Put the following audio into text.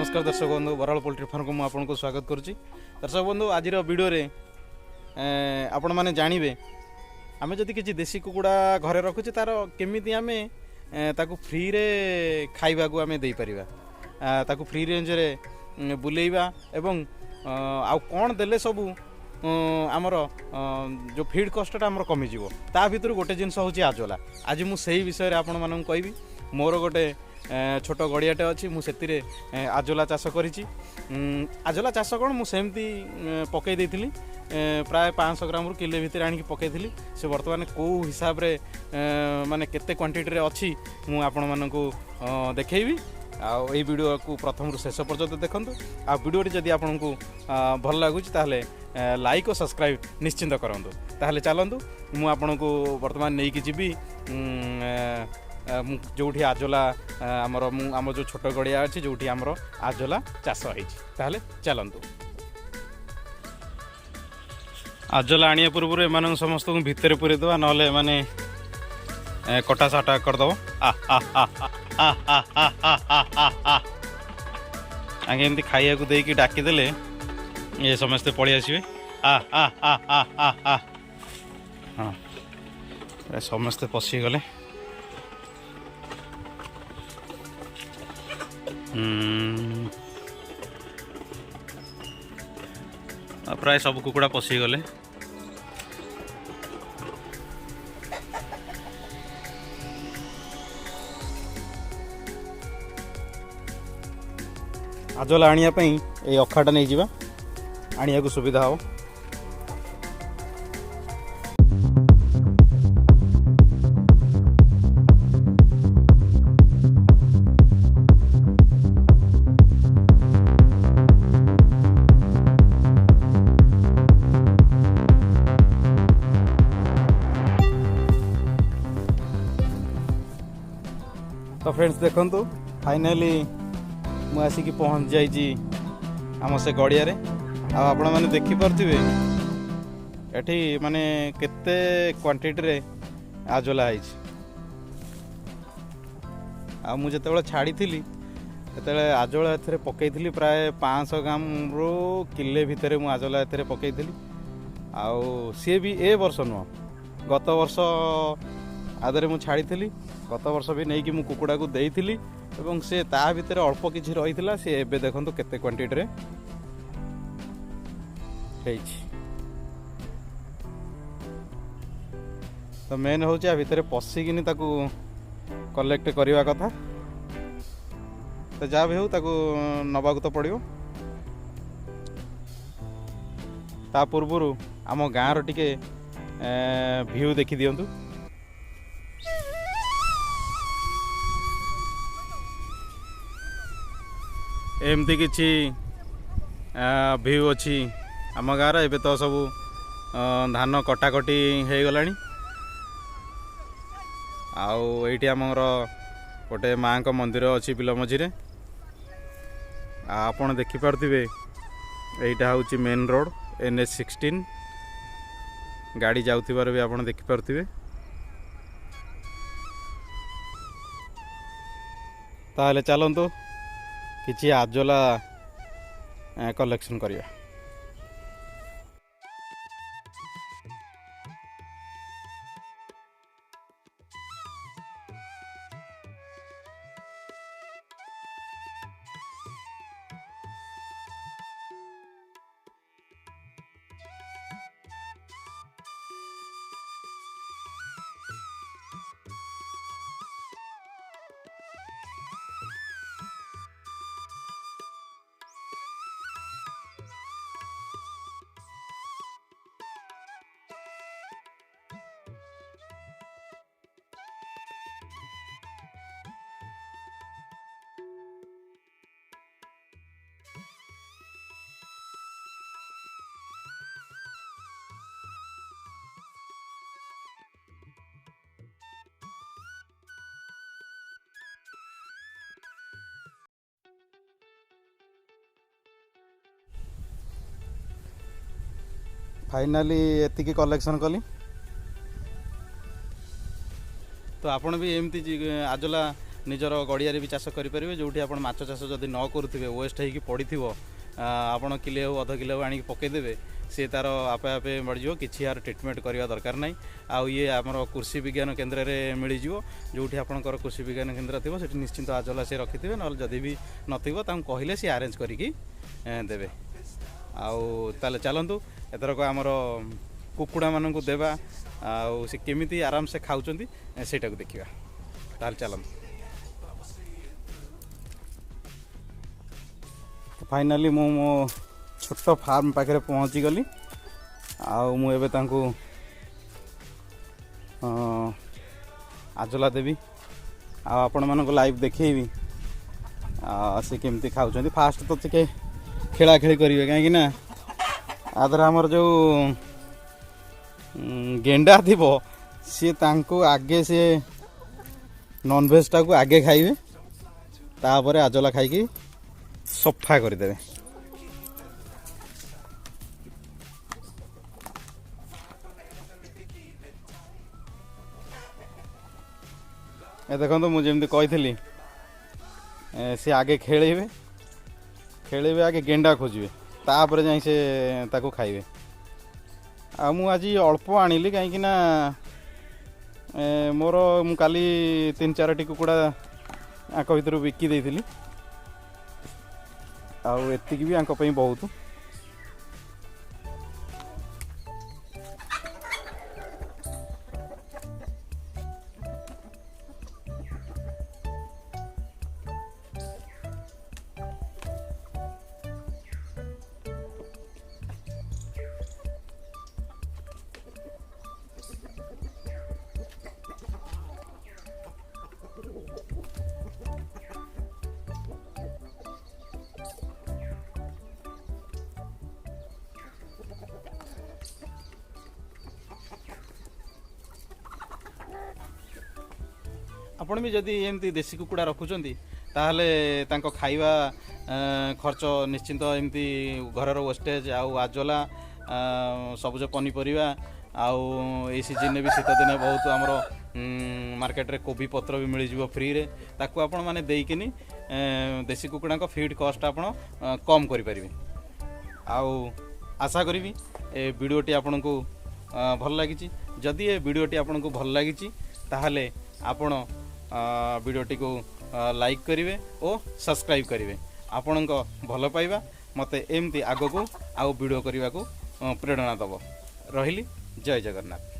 नमस्कार दर्शक बंधु बराल पोल्ट्री फार्म को मुझे स्वागत करुच्ची। दर्शक बंधु आज वीडियो रे आपण मैंने जानवे आम जदि किसी देशी कुकुड़ा घरे रखुचे तार केमी आम ताकू फ्री रे खाइबा को आम दे पारिबा ताकू फ्री रेंज रे बुलेइबा एवं आउ कौन देले सबू आमर जो फीड कष्टा आमर कमिजिवो ता भितर गोटे जिनस होची आजोला। आज मु सेही विषय रे आपण मानन कहबी। मोर गोटे छोट गड़ियाटे अच्छी मुझे आजोला चाष करी। आजोला चाष कौन मुझे पकई देती प्राय 500 ग्राम रु किले भितर आनिक पकई से बर्तमान कौ हिसाब रे माने केते क्वांटिटी रे अच्छी मु आपण मानकु देखैबी। आउ ये वीडियो को प्रथम रु शेष पर्यंत देखंतु। आ वीडियो जदि आपको भल लगुच ताहले लाइक और सब्सक्राइब निश्चिंत करंतु। ताहले चलंतु मु आपनको वर्तमान नहीं कि जीवी जो आजोला आम जो छोट गड़िया अच्छी जो आमर आजोला चाष होता चलतु। आजोला आनिया पूर्व एम समस्त भितर पूरे दवा ना माने कटा साटा करदब आगे एमती खाइया को देकी डाकीदेले ये समस्ते पलि आसवे। हाँ समस्ते पशिगले। प्राय सब कुकुड़ा पशिगले। आजोला आनिया पई ए अखाटा नहीं जिबा आनिया को सुविधा हो। तो फ्रेंड्स देखंतु फाइनली मु आसिकी पहुँच जाइए आम से गड़िया रे। आपण मैंने देखी पार्थिवे एठी माने केते क्वांटिटी रे आजोला है। आ मु जेतेबेले छाड़ी थिली तेतबेले आजोला एथरे पकईथिली प्राय 500 ग्राम रो किले भितर मु आजोला एथरे पकईथिली। आउ सी भी ए वर्ष नुह गत वर्ष आदरे मु छाड़ी थिली। गत वर्ष भी नहीं कि मु कुकुड़ा को देइथिली एवं से ता भितर अल्प किछि रहिथिला। से एबे देखंतु केते क्वांटिटी रे हेछि। तो मेन होछि आ भितर पसिकिनी ताकू कलेक्ट करिवा कथा। तो जा भी हो ताकू नबाकू तो पड़ियो। ता पूर्वरु आम गाँ रो टिके व्यू देखि दियंतु। एमती किछि व्यू अच्छी आम गाँव एबे तो सब धान कटाकटी हो गलानी। आउ एठी आमर गोटे माँ का मंदिर अच्छी बिल मझिरे आपण देखि पारथिबे। एटा होची मेन रोड NH16 गाड़ी जाउथिबार भी आपण देखि पारथिबे। ताहले चलंतु किछि आजोला कलेक्शन करिया। फाइनाली एतिकी कलेक्शन कली। तो आपण भी एमती आजोला निजर गड़िया भी चाष करेंगे जो आप माछ चाष जब न करुवे वेस्ट होगी पड़ी आपण किले हो अध किलो आनिक पकईदेवे सी तार आपे आपे मरीज किसी यार ट्रिटमेंट करवा दरकार नहीं आउ ये आमर कृषि विज्ञान केन्द्र में मिलज जो आपंकर कृषि विज्ञान केन्द्र थी से निश्चिंत आजला से रखिथे ना जदि भी नथिबो कहले सी आरेंज करिकी देवे आउ ताले चलतु एथरक आमर कुकुड़ा मानू देवा आउ से केमिति आराम से खाऊंच सेटा को देखा ताल चलतु फाइनाली मो छोट फार्म पाखे पहुँची गली आउ मु एबे तांको आजला देवी आपण मानक लाइव देखी से केमती खाऊँ फास्ट तो टे खेला खेली करेंगे कहीं आदर आमर जो गेंडा थी सी तांको आगे से नॉनवेज टा को आगे खाइबे तापर आजला खाई सफा करदेवे ए देखो मुझे कही सी आगे खेलेबे खेलेबे आगे गेंडा खोजे तापर जाई से ताको खाइबे आ मु आज अल्प आनिली कहीं मोर मु काली 3-4टी कुकुड़ा आंक भीतर बिकी देइथिली आउ एतिक भी आंक पई बहुत आपण भी जदि एमती देसी कुकुड़ा रखुंट ताहले तांको खाइबा खर्च निश्चिंत एमती घरर वेस्टेज आउ आजला सबुज पनीपरिया आउ ए सीजन भी शीत दिन बहुत आमर मार्केट रे कोबी पत्र भी मिल जिवो फ्री रे ताकू आपण माने देइकिनी देसी कुकुड़ा को फीड कॉस्ट आपण कम करि परिबे आउ आशा करी ए वीडियोटी आपन को भल लागिची जदि ए वीडियोटी आपन को भल लागिची ताहले आपण वीडियोटी को लाइक करेंगे और सब्सक्राइब करेंगे आपण भल पाइबा मते एमती आग को आउ वीडियो करने को प्रेरणा दब रही जय जगन्नाथ।